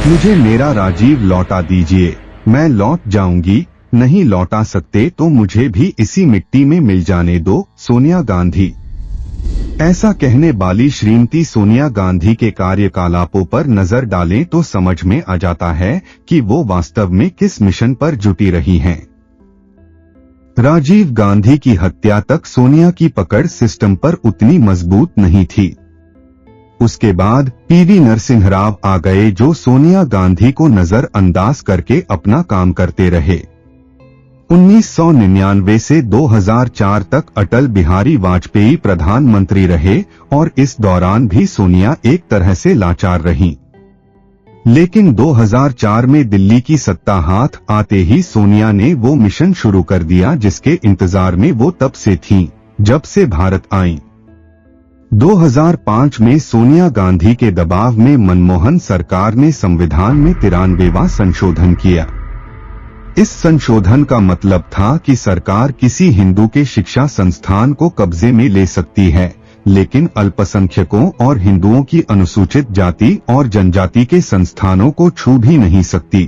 मुझे मेरा राजीव लौटा दीजिए, मैं लौट जाऊंगी, नहीं लौटा सकते तो मुझे भी इसी मिट्टी में मिल जाने दो। सोनिया गांधी। ऐसा कहने वाली श्रीमती सोनिया गांधी के कार्यकलापों पर नजर डालें तो समझ में आ जाता है कि वो वास्तव में किस मिशन पर जुटी रही हैं। राजीव गांधी की हत्या तक सोनिया की पकड़ सिस्टम पर उतनी मजबूत नहीं थी। उसके बाद पीवी नरसिंह राव आ गए, जो सोनिया गांधी को नजरअंदाज करके अपना काम करते रहे। 1999 से 2004 तक अटल बिहारी वाजपेयी प्रधानमंत्री रहे और इस दौरान भी सोनिया एक तरह से लाचार रहीं। लेकिन 2004 में दिल्ली की सत्ता हाथ आते ही सोनिया ने वो मिशन शुरू कर दिया जिसके इंतजार में वो तब से थीं, जब से भारत आईं। 2005 में सोनिया गांधी के दबाव में मनमोहन सरकार ने संविधान में 93वां संशोधन किया। इस संशोधन का मतलब था कि सरकार किसी हिंदू के शिक्षा संस्थान को कब्जे में ले सकती है, लेकिन अल्पसंख्यकों और हिंदुओं की अनुसूचित जाति और जनजाति के संस्थानों को छू भी नहीं सकती।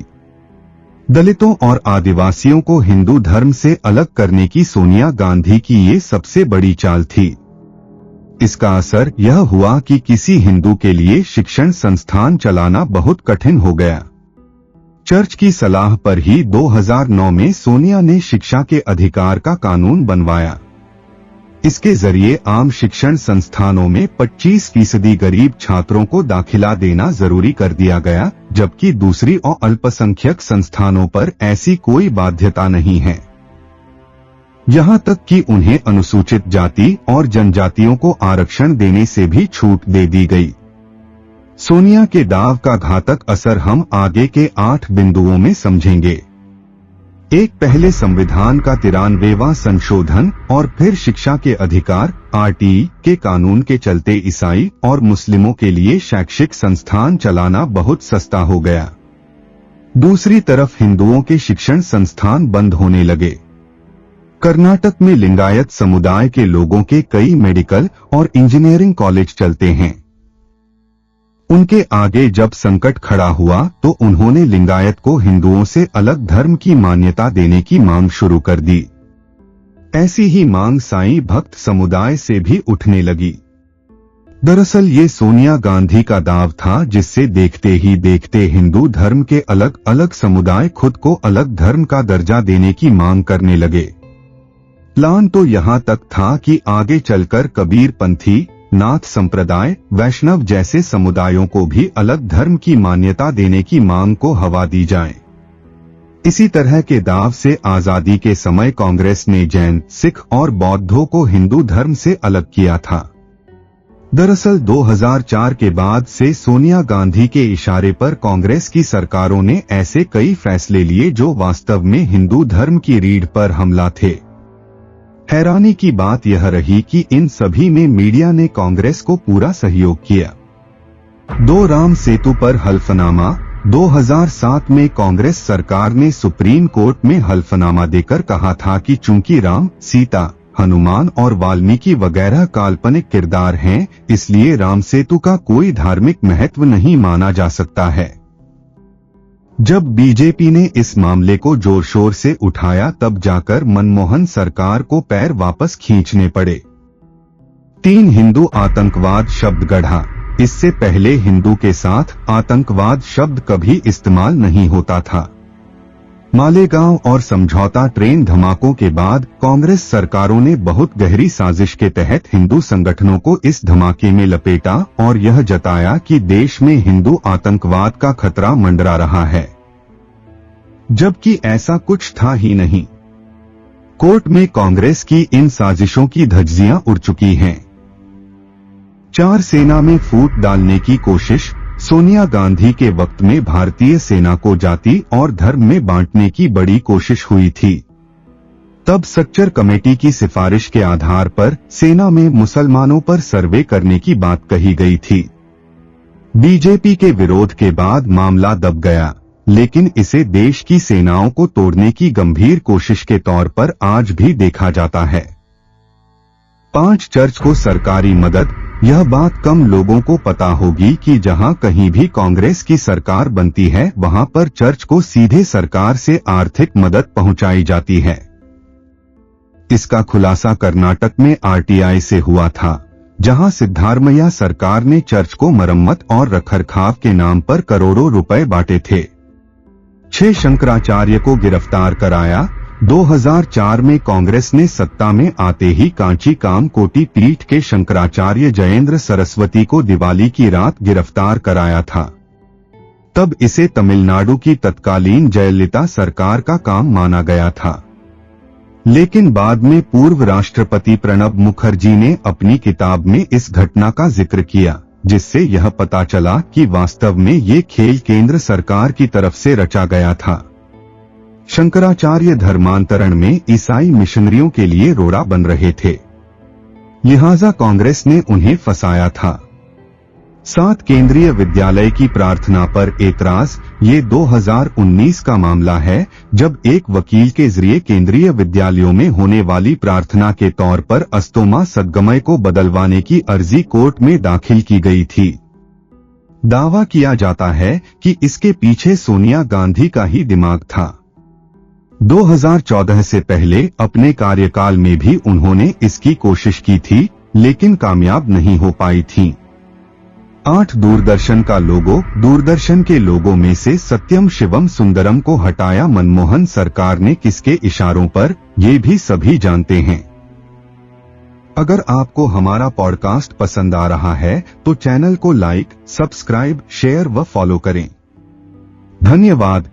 दलितों और आदिवासियों को हिंदू धर्म से अलग करने की सोनिया गांधी की ये सबसे बड़ी चाल थी। इसका असर यह हुआ कि किसी हिंदू के लिए शिक्षण संस्थान चलाना बहुत कठिन हो गया। चर्च की सलाह पर ही 2009 में सोनिया ने शिक्षा के अधिकार का कानून बनवाया। इसके जरिए आम शिक्षण संस्थानों में 25% गरीब छात्रों को दाखिला देना जरूरी कर दिया गया, जबकि दूसरी और अल्पसंख्यक संस्थानों पर ऐसी कोई बाध्यता नहीं है। यहाँ तक कि उन्हें अनुसूचित जाति और जनजातियों को आरक्षण देने से भी छूट दे दी गई। सोनिया के दाव का घातक असर हम आगे के 8 बिंदुओं में समझेंगे। एक, पहले संविधान का 93वां संशोधन और फिर शिक्षा के अधिकार RTI के कानून के चलते ईसाई और मुस्लिमों के लिए शैक्षिक संस्थान चलाना बहुत सस्ता हो गया। दूसरी तरफ हिंदुओं के शिक्षण संस्थान बंद होने लगे। कर्नाटक में लिंगायत समुदाय के लोगों के कई मेडिकल और इंजीनियरिंग कॉलेज चलते हैं। उनके आगे जब संकट खड़ा हुआ तो उन्होंने लिंगायत को हिंदुओं से अलग धर्म की मान्यता देने की मांग शुरू कर दी। ऐसी ही मांग साईं भक्त समुदाय से भी उठने लगी। दरअसल ये सोनिया गांधी का दाव था, जिससे देखते ही देखते हिंदू धर्म के अलग अलग समुदाय खुद को अलग धर्म का दर्जा देने की मांग करने लगे। प्लान तो यहाँ तक था कि आगे चलकर कबीरपंथी, नाथ संप्रदाय, वैष्णव जैसे समुदायों को भी अलग धर्म की मान्यता देने की मांग को हवा दी जाए। इसी तरह के दाव से आजादी के समय कांग्रेस ने जैन, सिख और बौद्धों को हिंदू धर्म से अलग किया था। दरअसल 2004 के बाद से सोनिया गांधी के इशारे पर कांग्रेस की सरकारों ने ऐसे कई फैसले लिए जो वास्तव में हिंदू धर्म की रीढ़ पर हमला थे। हैरानी की बात यह रही कि इन सभी में मीडिया ने कांग्रेस को पूरा सहयोग किया। 2 राम सेतु पर हल्फनामा। 2007 में कांग्रेस सरकार ने सुप्रीम कोर्ट में हल्फनामा देकर कहा था कि चूंकि राम, सीता, हनुमान और वाल्मीकि वगैरह काल्पनिक किरदार हैं, इसलिए राम सेतु का कोई धार्मिक महत्व नहीं माना जा सकता है। जब बीजेपी ने इस मामले को जोर शोर से उठाया तब जाकर मनमोहन सरकार को पैर वापस खींचने पड़े। 3, हिंदू आतंकवाद शब्द गढ़ा। इससे पहले हिंदू के साथ आतंकवाद शब्द कभी इस्तेमाल नहीं होता था। मालेगांव और समझौता ट्रेन धमाकों के बाद कांग्रेस सरकारों ने बहुत गहरी साजिश के तहत हिंदू संगठनों को इस धमाके में लपेटा और यह जताया कि देश में हिंदू आतंकवाद का खतरा मंडरा रहा है, जबकि ऐसा कुछ था ही नहीं। कोर्ट में कांग्रेस की इन साजिशों की धज्जियां उड़ चुकी हैं। 4, सेना में फूट डालने की कोशिश। सोनिया गांधी के वक्त में भारतीय सेना को जाति और धर्म में बांटने की बड़ी कोशिश हुई थी। तब सक्चर कमेटी की सिफारिश के आधार पर सेना में मुसलमानों पर सर्वे करने की बात कही गई थी। बीजेपी के विरोध के बाद मामला दब गया, लेकिन इसे देश की सेनाओं को तोड़ने की गंभीर कोशिश के तौर पर आज भी देखा जाता है। 5 चर्च को सरकारी मदद। यह बात कम लोगों को पता होगी कि जहां कहीं भी कांग्रेस की सरकार बनती है वहां पर चर्च को सीधे सरकार से आर्थिक मदद पहुंचाई जाती है। इसका खुलासा कर्नाटक में आरटीआई से हुआ था, जहां सिद्धारमैया सरकार ने चर्च को मरम्मत और रखरखाव के नाम पर करोड़ों रुपए बांटे थे। 6 शंकराचार्य को गिरफ्तार कराया। 2004 में कांग्रेस ने सत्ता में आते ही कांची कामकोटी पीठ के शंकराचार्य जयेंद्र सरस्वती को दिवाली की रात गिरफ्तार कराया था। तब इसे तमिलनाडु की तत्कालीन जयललिता सरकार का काम माना गया था, लेकिन बाद में पूर्व राष्ट्रपति प्रणब मुखर्जी ने अपनी किताब में इस घटना का जिक्र किया, जिससे यह पता चला कि वास्तव में ये खेल केंद्र सरकार की तरफ से रचा गया था। शंकराचार्य धर्मांतरण में ईसाई मिशनरियों के लिए रोड़ा बन रहे थे, लिहाजा कांग्रेस ने उन्हें फंसाया था। 7 केंद्रीय विद्यालय की प्रार्थना पर एतराज। ये 2019 का मामला है, जब एक वकील के जरिए केंद्रीय विद्यालयों में होने वाली प्रार्थना के तौर पर अस्तोमा सद्गमय को बदलवाने की अर्जी कोर्ट में दाखिल की गई थी। दावा किया जाता है कि इसके पीछे सोनिया गांधी का ही दिमाग था। 2014 से पहले अपने कार्यकाल में भी उन्होंने इसकी कोशिश की थी, लेकिन कामयाब नहीं हो पाई थी। 8 दूरदर्शन का लोगो। दूरदर्शन के लोगों में से सत्यम शिवम सुंदरम को हटाया मनमोहन सरकार ने किसके इशारों पर, ये भी सभी जानते हैं। अगर आपको हमारा पॉडकास्ट पसंद आ रहा है तो चैनल को लाइक, सब्सक्राइब, शेयर व फॉलो करें। धन्यवाद।